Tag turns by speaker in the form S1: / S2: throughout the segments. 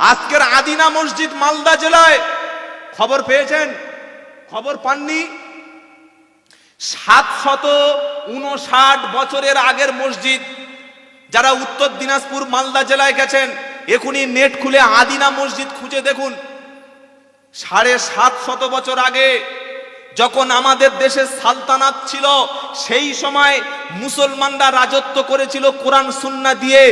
S1: আজকের আদিনা মসজিদ মালদা জেলায়, খবর পেয়েছেন? খবর পাননি? 759 বছরের আগের মসজিদ। যারা উত্তর দিনাজপুর মালদা জেলায় গেছেন, এখনই নেট খুলে আদিনা মসজিদ খুঁজে দেখুন। 750 বছর আগে যখন আমাদের দেশে সালতানাত ছিল, সেই সময় মুসলমানরা রাজত্ব করেছিল কোরআন সুন্নাহ দিয়ে।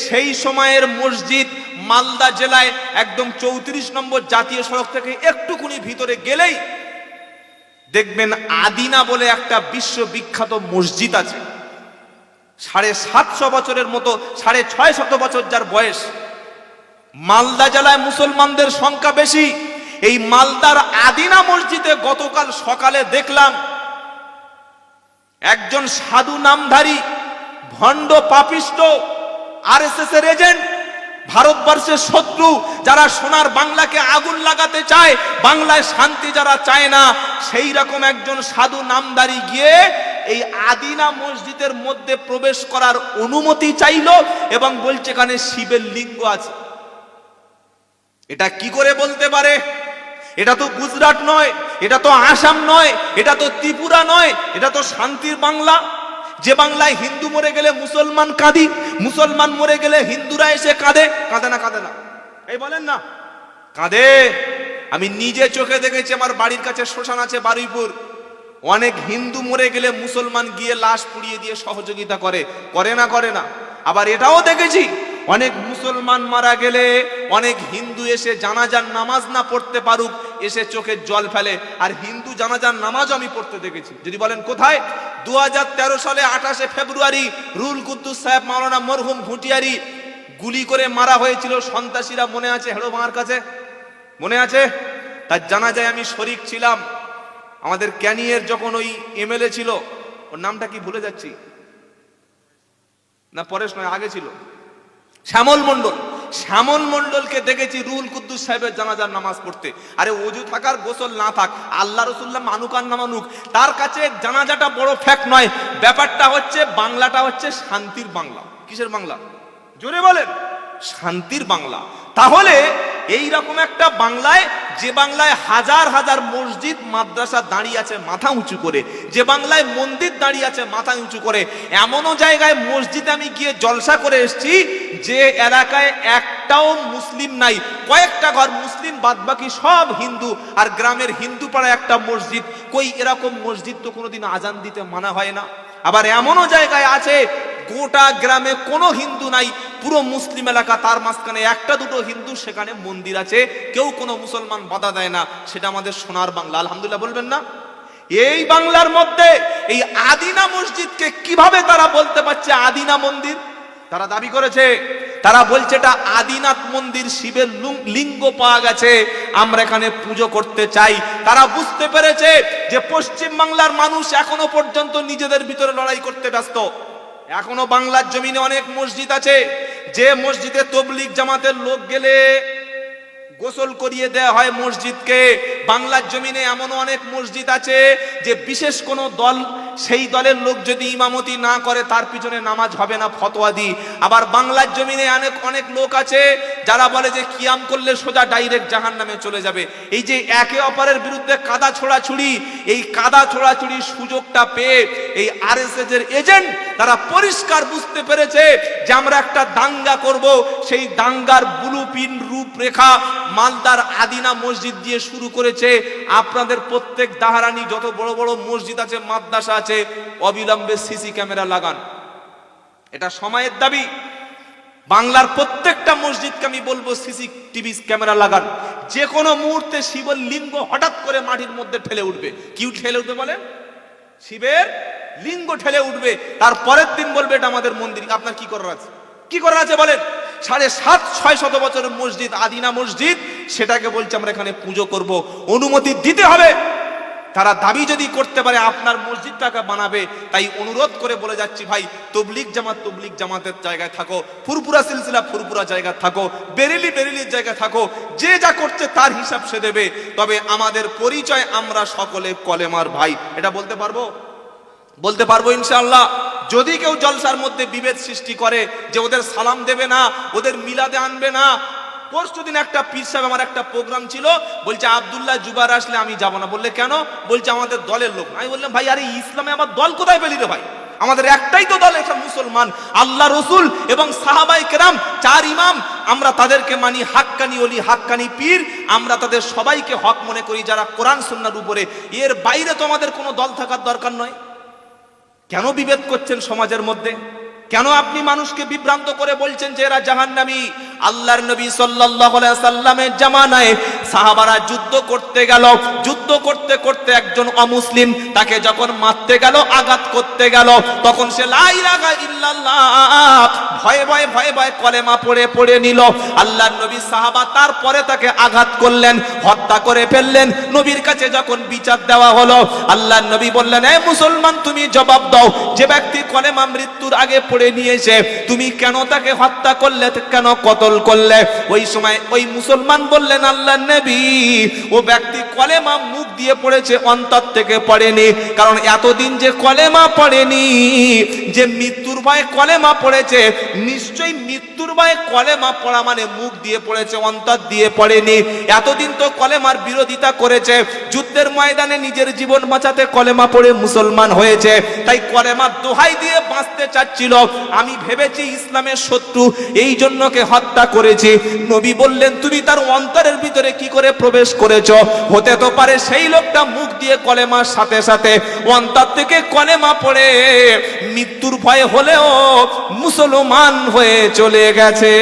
S1: সেই সময়ের মসজিদ মালদা জেলায় একদম 34 নম্বর জাতীয় সড়ক থেকে একটুকুনি ভিতরে গেলেই দেখবেন আদিনা বলে একটা বিশ্ববিখ্যাত মসজিদ আছে। 750 বছরের মতো, 650 বছর যার বয়স। মালদা জেলায় মুসলমানদের সংখ্যা বেশি। এই মালদার আদিনা মসজিদে গতকাল সকালে দেখলাম একজন সাধু নামধারী ভণ্ড পাপিষ্ট আরএসএস এর এজেন্ট, ভারতবর্ষের শত্রু, যারা সোনার বাংলাকে আগুন লাগাতে চায়, বাংলায় শান্তি যারা চায় না, সেই রকম একজন সাধু নামধারী গিয়ে এই আদিনা মসজিদের মধ্যে প্রবেশ করার অনুমতি চাইলো এবং বলছে এখানে শিবের লিঙ্গ আছে। এটা কি করে বলতে পারে? এটা তো গুজরাট নয়, এটা তো আসাম নয়, এটা তো ত্রিপুরা নয়, এটা তো শান্তির বাংলা। যে বাংলায় হিন্দু মরে গেলে মুসলমান কাঁদি, মুসলমান মরে গেলে হিন্দুরা এসে কাঁদে। কাঁদে না? কাঁদে না? এই বলেন না, কাঁদে। আমি নিজে চোখে দেখেছি, আমার বাড়ির কাছে শ্মশান আছে বারুইপুর। অনেক হিন্দু মরে গেলে মুসলমান গিয়ে লাশ পুড়িয়ে দিয়ে সহযোগিতা করে। করে না? করে না? আবার এটাও দেখেছি, অনেক মুসলমান মারা গেলে অনেক হিন্দু এসে জানাজার নামাজ না পড়তে পারুক, এসে চোখের জল ফেলে। আর হিন্দু জানাজার নামাজ আমি পড়তে দেখেছি। যদি বলেন কোথায়? 2013 সালে 28 ফেব্রুয়ারি রুহুল কুদ্দুস সাহেব মাওলানা মরহুম ভুটিয়ারি গুলি করে মারা হয়েছিল সন্ত্রাসীরা, মনে আছে? হেড়োভাঙার কাছে মনে আছে? তার জানাজায় আমি শরীক ছিলাম। আমাদের ক্যানিয়ের যখন ওই এমএলএ ছিল, ওর নামটা কি ভুলে যাচ্ছি, না পরেশ নয়, আগে ছিল, শ্যামল মন্ডল। শ্যামল মন্ডলকে দেখেছি রুহুল কুদ্দুস সাহেবের জানাজার নামাজ পড়তে। আরে অজু থাকার গোসল না থাক, আল্লাহ রসুল্লাহ মানুক আর না মানুক, তার কাছে জানাজাটা বড় ফ্যাক্ট নয়। ব্যাপারটা হচ্ছে বাংলাটা হচ্ছে শান্তির বাংলা। কিসের বাংলা? জোরে বলেন। শান্তির বাংলা। তাহলে এই রকম একটা বাংলায়, যে বাংলায় হাজার হাজার মসজিদ মাদ্রাসা দাঁড়িয়ে আছে মাথা উঁচু করে, যে বাংলায় মন্দির দাঁড়িয়ে আছে মাথা উঁচু করে, এমনও জায়গায় মসজিদে আমি গিয়ে জলসা করে এসেছি যে এলাকায় একটাও মুসলিম নাই, কয়েকটা ঘর মুসলিম, বাদবাকি সব হিন্দু। আর গ্রামের হিন্দু পাড়ায় একটা মসজিদ। কই এরকম মসজিদ তো কোনোদিন আজান দিতে মানা হয় না। আবার এমনও জায়গায় আছে গোটা গ্রামে কোনো হিন্দু নাই, পুরো মুসলিম এলাকা, তার মাঝখানে একটা দুটো হিন্দু, সেখানে মন্দির আছে, কেউ কোনো মুসলমান বাধা দেয় না। সেটা আমাদের সোনার বাংলা। আলহামদুলিল্লাহ বলবেন না? এই বাংলার মধ্যে এই আদিনা মসজিদকে কিভাবে তারা বলতে পারছে আদিনা মন্দির? তারা দাবি করেছে, তারা বলছে এটা আদিনাথ মন্দির, শিবের লিঙ্গ পাওয়া গেছে, আমরা এখানে পুজো করতে চাই। তারা বুঝতে পেরেছে যে পশ্চিম বাংলার মানুষ এখনো পর্যন্ত নিজেদের ভিতরে লড়াই করতে ব্যস্ত। এখনো বাংলার জমিনে অনেক মসজিদ আছে, যে মসজিদে তবলিগ জামাতের লোক গেলে গোসল করিয়ে দেওয়া হয় মসজিদকে। বাংলার জমিনে এমনও অনেক মসজিদ আছে যে বিশেষ কোনো দল, সেই দলের লোক যদি ইমামতি না করে তার পিছনে নামাজ হবে না, ফতোয়া দি। আবার বাংলার জমিনে অনেক লোক আছে যারা বলে যে কিয়াম করলে সোজা ডাইরেক্ট জাহান্নামে চলে যাবে। এই যে একে অপরের বিরুদ্ধে কাদা ছোড়াছুড়ি, এই কাদা ছোড়াছুড়ির সুযোগটা পেয়ে এই আরএসএস এর এজেন্ট তারা পরিষ্কার বুঝতে পেরেছে যে আমরা একটা দাঙ্গা করব। সেই দাঙ্গার ব্লুপ্রিন্ট রূপরেখা মালদার আদিনা মসজিদ দিয়ে শুরু করেছে। আপনাদের প্রত্যেক দাহারানি যত বড় বড় মসজিদ আছে, মাদ্রাসা আছে, অবিলম্বে সিসি ক্যামেরা লাগান। এটা সময়ের দাবি। বাংলার প্রত্যেকটা মসজিদকে আমি বলবো সিসিটিভি ক্যামেরা লাগান। যে কোনো মুহূর্তে শিবের লিঙ্গ হঠাৎ করে মাটির মধ্যে ঠেলে উঠবে। কি ঠেলে উঠবে বলেন? শিবের লিঙ্গ ঠেলে উঠবে। তার পরের দিন বলবে এটা আমাদের মন্দির। আপনার কি করার আছে? কি করার আছে বলেন? 750-600 বছরের মসজিদ, আদিনা মসজিদ, সেটাকে বলছে আমরা এখানে পুজো করব। অনুমতি দিতে হবে। তারা দাবি যদি করতে পারে আপনার মসজিদটাকে বানাবে। তাই অনুরোধ করে বলে যাচ্ছি, ভাই তবলিগ জামাতের জায়গায় থাকো, ফুরপুরা সিলসিলা ফুরপুরা জায়গায় থাকো, বেরেলির জায়গায় থাকো, যে যা করছে তার হিসাব সে দেবে। তবে আমাদের পরিচয় আমরা সকলে কলেমার ভাই, এটা বলতে পারবো ইনশাআল্লাহ। যদি কেউ জলসার মধ্যে বিভেদ সৃষ্টি করে যে ওদের সালাম দেবে না, ওদের মিলাদে আনবে না, পরশুদিন একটা পীর সাহেব, আমার একটা প্রোগ্রাম ছিল, বলছে আব্দুল্লাহ জুবার আসলে আমি যাব না। বললে কেন? বলছে আমাদের দলের লোক। আমি বললাম ভাই আরে ইসলামে আমার দল কোথায় পেলি রে ভাই? আমাদের একটাই তো দল, এটা মুসলমান। আল্লাহ রসুল এবং সাহাবায়ে কেরাম, চার ইমাম, আমরা তাদেরকে মানি হাক্কানি ওলি, হাক্কানি পীর। আমরা তাদের সবাইকে হক মনে করি যারা কোরআন সুন্নাহর উপরে। এর বাইরে তো আমাদের কোনো দল থাকার দরকার নয়। কেন বিভেদ করছেন সমাজের মধ্যে? কেন আপনি মানুষকে বিভ্রান্ত করে বলছেন যে এরা জাহান্নামী? আল্লাহর নবী সাল্লাল্লাহু আলাইহি সাল্লামের জামানায় সাহাবারা যুদ্ধ করতে গেল, যুদ্ধ করতে করতে একজন অমুসলিম তাকে যখন মারতে গেল, আঘাত করতে গেল, তখন সে লা ইলাহা ইল্লাল্লাহ ভয়ে ভয়ে ভয়ে ভয়ে কলেমা পড়ে পড়ে নিল। আল্লাহর নবী সাহাবা তারপরে তাকে আঘাত করলেন, হত্যা করে ফেললেন। নবীর কাছে যখন বিচার দেওয়া হলো, আল্লাহর নবী বললেন, এ মুসলমান তুমি জবাব দাও, যে ব্যক্তি কলেমা মৃত্যুর আগে পড়ে নিয়েছে তুমি কেন তাকে হত্যা করলে, কেন কতল করলে? ওই সময় ওই মুসলমান বললেন, আল্লাহর নবী ও ব্যক্তি কলেমা মুখ দিয়ে পড়েছে, অন্তর থেকে পড়েনি। কারণ এতদিন যে কলেমা পড়েনি, যে মৃত্যুর ভয়ে কলেমা পড়েছে, নিশ্চয়ই মৃত্যুর ভয়ে কলেমা পড়া মানে মুখ দিয়ে পড়েছে, অন্তর দিয়ে পড়েনি। এতদিন তো কলেমার বিরোধিতা করেছে, যুদ্ধের ময়দানে নিজের জীবন বাঁচাতে কলেমা পড়ে মুসলমান হয়েছে, তাই কলেমার দোহাই দিয়ে বাঁচতে চাচ্ছিল। আমি ভেবেছি ইসলামের শত্রু, এই জন্য কে হত্যা করেছি। নবী বললেন, তুমি তার অন্তরের ভিতরে কি করে প্রবেশ করেছো? হতে তো পারে সেই লোকটা মুখ দিয়ে কলেমার সাথে সাথে অন্তর থেকে কলেমা পড়ে মৃত্যুর ভয় হলেও মুসলমান হয়ে চলে গেছে।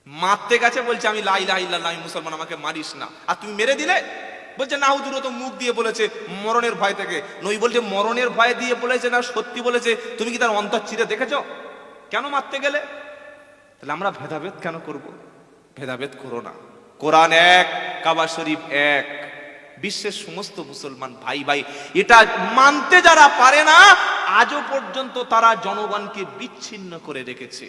S1: মারতে গেছে, বলছে আমি লা ইলাহা ইল্লাল্লাহ, আমি মুসলমান, আমাকে মারিস না। আর তুমি মেরে দিলে? বলছে না হুজুর, তো মুখ দিয়ে বলেছে মরণের ভয় থেকে। নবী বলছে মরণের ভয় দিয়ে বলেছে না সত্যি বলেছে? তুমি কি তার অন্তর চিরে দেখেছো? কেন মারতে গেলে? তাহলে আমরা ভেদাভেদ কেন করব? ভেদাভেদ করো না। কোরআন এক, কাবা শরীফ এক, বিশ্বের সমস্ত মুসলমান ভাই ভাই। এটা মানতে যারা পারে না, আজও পর্যন্ত তারা জনগণকে বিচ্ছিন্ন করে রেখেছে।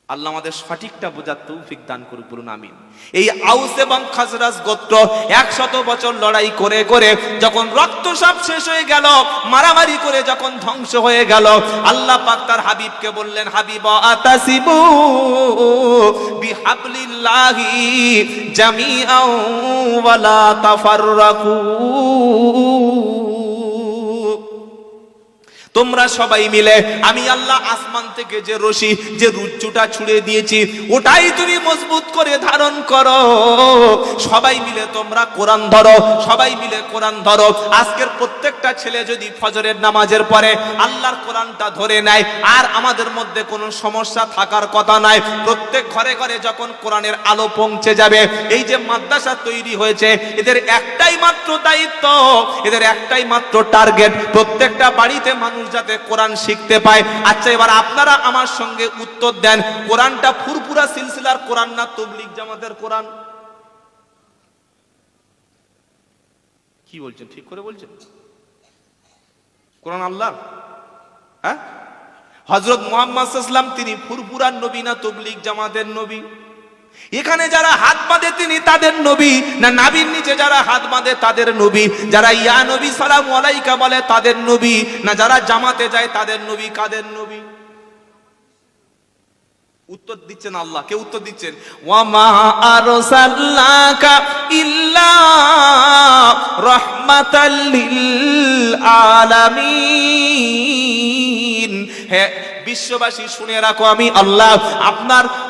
S1: আল্লাহ আমাদের সঠিকটা বোঝার তৌফিক দান করুক, বলুন আমিন। এই আউস এবং খাজরাজ গোত্র 100 বছর লড়াই করে করে যখন রক্তস্রাব শেষ হয়ে গেল, মারামারি করে যখন ধ্বংস হয়ে গেল, আল্লাহ পাক তার হাবিবকে বললেন, হাবিব আতাসিবু বিহাবলিল্লাহি জামিআন ওয়ালা তাফাররাকু, তোমরা সবাই মিলে আমি আল্লাহ আসমান থেকে যে রশি, যে রুজ্জুটা ছুড়ে দিয়েছি, ওটাই তুমি মজবুত করে ধারণ করো। সবাই মিলে তোমরা কোরআন ধরো, সবাই মিলে কোরআন ধরো। আজকের প্রত্যেকটা ছেলে যদি ফজরের নামাজের পরে আল্লাহর কোরআনটা ধরে নেয়, আর আমাদের মধ্যে কোনো সমস্যা থাকার কথা নাই। প্রত্যেক ঘরে ঘরে যখন কোরআনের আলো পৌঁছে যাবে, এই যে মাদ্রাসা তৈরি হয়েছে, এদের একটাই মাত্র দায়িত্ব, এদের একটাই মাত্র টার্গেট, প্রত্যেকটা বাড়িতে মানুষ যাতে কোরআন শিখতে পায়। আচ্ছা, এবার আপনারা আমার সঙ্গে উত্তর দেন, কোরআনটা ফুরফুরা সিলসিলার কোরআন না তাবলীগ জামাতের কোরআন? কি বলছেন? ঠিক করে বলছেন? কোরআন আল্লাহ, হ্যাঁ? হযরত মুহাম্মদ সাল্লাল্লাহু আলাইহি ওয়াসাল্লাম তিনি ফুরফুরার নবী না তাবলীগ জামাতের নবী? এখানে যারা হাত বাঁধে তিনি তাদের নবী না নাবির নিচে যারা হাত বাঁধে তাদের নবী? যারা ইয়া নবী সালামু আলাইকা বলে তাদের নবী না যারা জামাতে যায় তাদের নবী? কাদের নবী? উত্তর দিচ্ছেন আল্লাহ। কে উত্তর দিচ্ছেন? ওয়া মা আরসালনাকা ইল্লা রাহমাতাল লিল আলামিন। হে বিশ্ববাসী শুনে রাখো, আমি আল্লাহ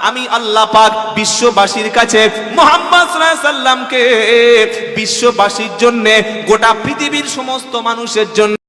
S1: আমি আল্লাহ পাক বিশ্ববাসীর কাছে মুহাম্মদ সাল্লাল্লাহু আলাইহি সাল্লামকে বিশ্ববাসীর জন্য, গোটা পৃথিবীর সমস্ত মানুষের জন্য